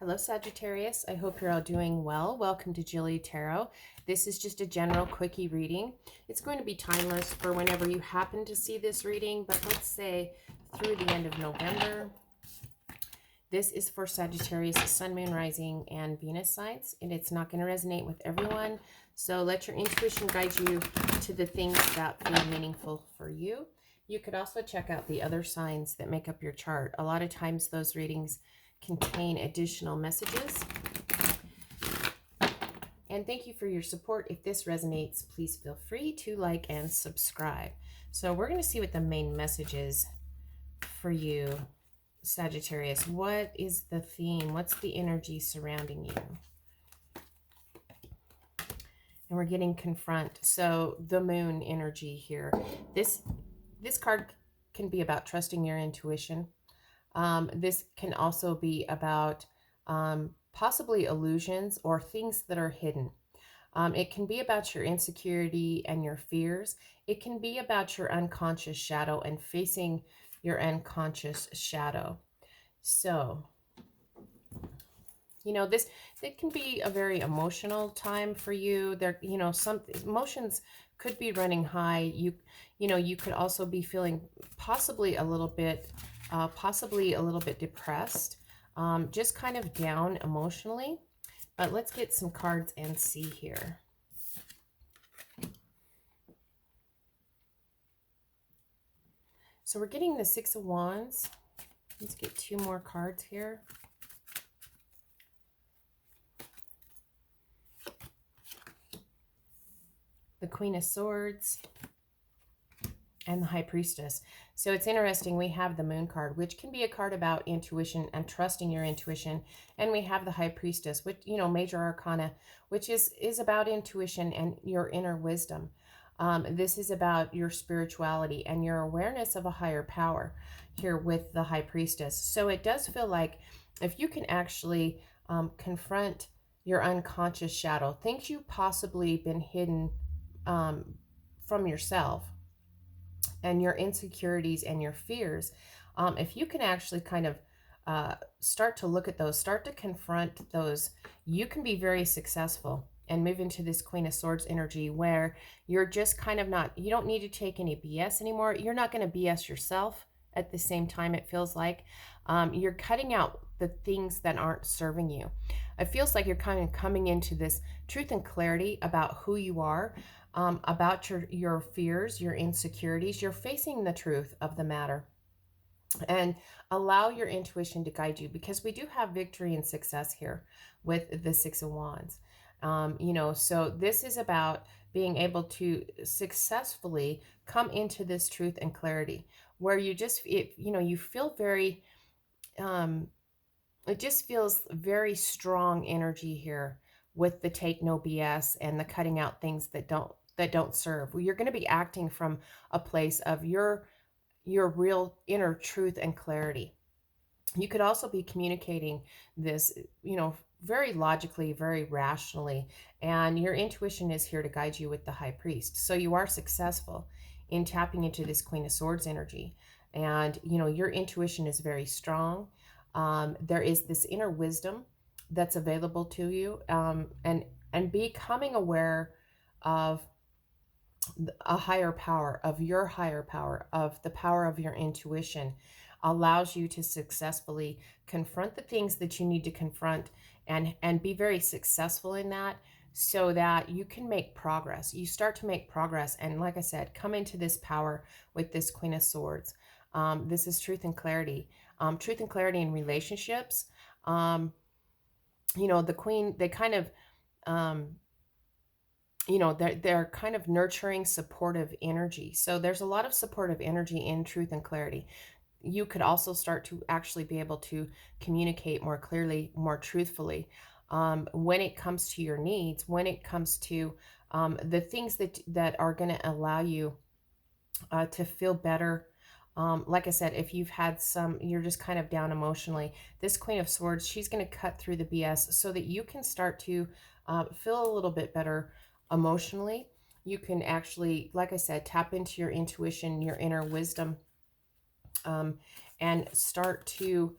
Hello, Sagittarius. I hope you're all doing well. Welcome to JilleTarot. This is just a general quickie reading. It's going to be timeless for whenever you happen to see this reading, but let's say through the end of November. This is for Sagittarius, Sun, Moon, Rising, and Venus signs, and it's not going to resonate with everyone. So let your intuition guide you to the things that feel meaningful for you. You could also check out the other signs that make up your chart. A lot of times those readings contain additional messages. And thank you for your support. If this resonates, please feel free to like and subscribe. So we're going to see what the main message is for you, Sagittarius. What is the theme? What's the energy surrounding you? And we're getting confront. So the moon energy here. This card can be about trusting your intuition. This can also be about possibly illusions or things that are hidden. It can be about your insecurity and your fears. It can be about your unconscious shadow and facing your unconscious shadow. So, you know, it can be a very emotional time for you. There, you know, some emotions could be running high. You know, you could also be feeling possibly a little bit depressed, just kind of down emotionally. But let's get some cards and see here. So we're getting the Six of Wands. Let's get two more cards here. The Queen of Swords and the High Priestess. So it's interesting, we have the Moon card, which can be a card about intuition and trusting your intuition. And we have the High Priestess, which, you know, Major Arcana, which is about intuition and your inner wisdom. This is about your spirituality and your awareness of a higher power here with the High Priestess. So it does feel like if you can actually confront your unconscious shadow, things you've possibly been hidden from yourself, and your insecurities and your fears, if you can actually kind of start to look at those, start to confront those, you can be very successful and move into this Queen of Swords energy where you're just kind of not, you don't need to take any BS anymore. You're not going to BS yourself at the same time, it feels like. You're cutting out the things that aren't serving you. It feels like you're kind of coming into this truth and clarity about who you are, about your fears, your insecurities. You're facing the truth of the matter. And allow your intuition to guide you, because we do have victory and success here with the Six of Wands. You know, so this is about being able to successfully come into this truth and clarity where you just, you know, you feel very, it just feels very strong energy here with the take no BS and the cutting out things that don't serve. Well, you're going to be acting from a place of your real inner truth and clarity. You could also be communicating this, you know, very logically, very rationally, and your intuition is here to guide you with the High Priest. So you are successful in tapping into this Queen of Swords energy. And, you know, your intuition is very strong. There is this inner wisdom that's available to you, and becoming aware of a higher power, of your higher power, of the power of your intuition, allows you to successfully confront the things that you need to confront and be very successful in that, so that you can make progress. You start to make progress. And like I said, come into this power with this Queen of Swords. This is truth and clarity. Truth and clarity in relationships. You know, the Queen, they kind of, you know, they're kind of nurturing, supportive energy. So there's a lot of supportive energy in truth and clarity. You could also start to actually be able to communicate more clearly, more truthfully, when it comes to your needs, when it comes to the things that are going to allow you to feel better. Like I said, if you've had you're just kind of down emotionally, this Queen of Swords, she's going to cut through the BS so that you can start to feel a little bit better emotionally. You can actually, like I said, tap into your intuition, your inner wisdom, and start to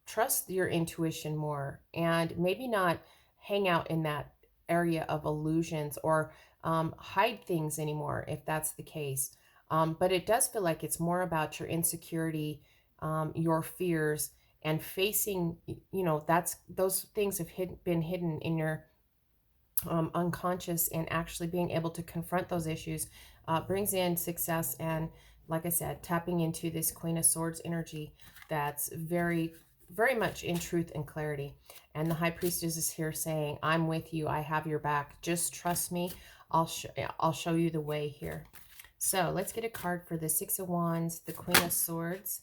trust your intuition more, and maybe not hang out in that area of illusions or hide things anymore if that's the case. But it does feel like it's more about your insecurity, your fears, and facing, those things have been hidden in your unconscious, and actually being able to confront those issues brings in success. And like I said, tapping into this Queen of Swords energy that's very, very much in truth and clarity. And the High Priestess is here saying, I'm with you. I have your back. Just trust me. I'll show you the way here. So let's get a card for the Six of Wands, the Queen of Swords,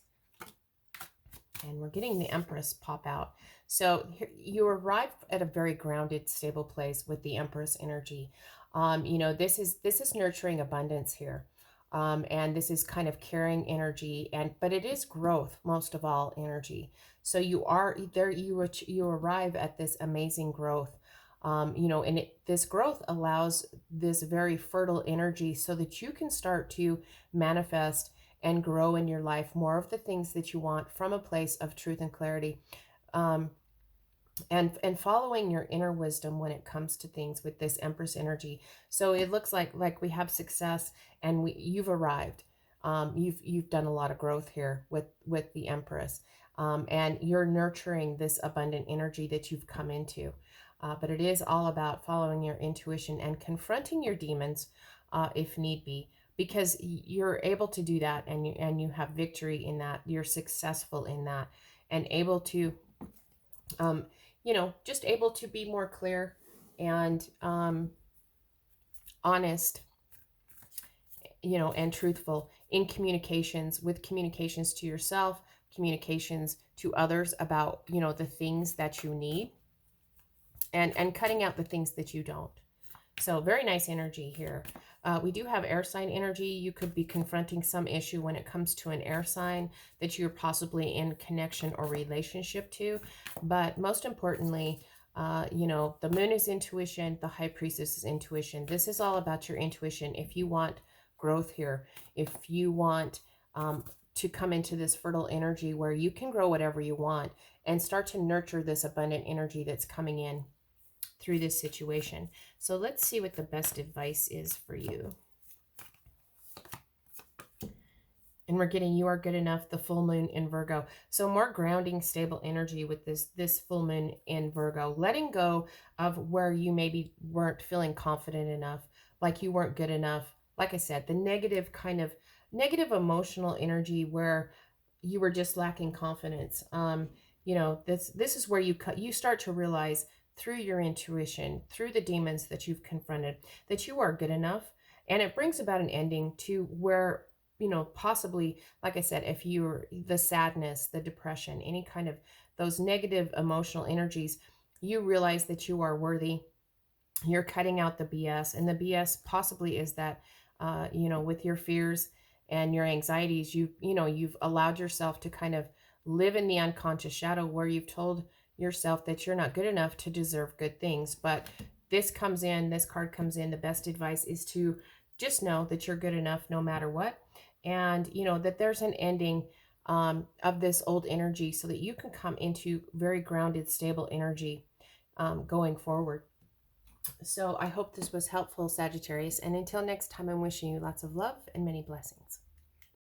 and we're getting the Empress pop out. So here, you arrive at a very grounded, stable place with the Empress energy. This is nurturing abundance here. And this is kind of caring energy, but it is growth, most of all, energy. So you are there, you arrive at this amazing growth. And this growth allows this very fertile energy so that you can start to manifest and grow in your life more of the things that you want from a place of truth and clarity, and following your inner wisdom when it comes to things with this Empress energy. So it looks like we have success, and you've arrived. You've done a lot of growth here with the Empress, and you're nurturing this abundant energy that you've come into. But it is all about following your intuition and confronting your demons if need be, because you're able to do that, and you have victory in that. You're successful in that, and able to, just able to be more clear and honest, and truthful in communications to yourself, communications to others about, the things that you need, and cutting out the things that you don't. So very nice energy here. We do have air sign energy. You could be confronting some issue when it comes to an air sign that you're possibly in connection or relationship to. But most importantly, the moon is intuition. The High Priestess is intuition. This is all about your intuition. If you want growth here, if you want to come into this fertile energy where you can grow whatever you want and start to nurture this abundant energy that's coming in through this situation. So let's see what the best advice is for you. And we're getting, you are good enough, the full moon in Virgo. So more grounding, stable energy with this full moon in Virgo. Letting go of where you maybe weren't feeling confident enough, like you weren't good enough. Like I said, the negative emotional energy where you were just lacking confidence. This is where you start to realize through your intuition, through the demons that you've confronted, that you are good enough. And it brings about an ending to where, possibly, like I said, if you're the sadness, the depression, any kind of those negative emotional energies, you realize that you are worthy. You're cutting out the BS. And the BS possibly is that, with your fears and your anxieties, you've allowed yourself to kind of live in the unconscious shadow where you've told yourself that you're not good enough to deserve good things. But this card comes in. The best advice is to just know that you're good enough no matter what. And, that there's an ending of this old energy so that you can come into very grounded, stable energy going forward. So I hope this was helpful, Sagittarius. And until next time, I'm wishing you lots of love and many blessings.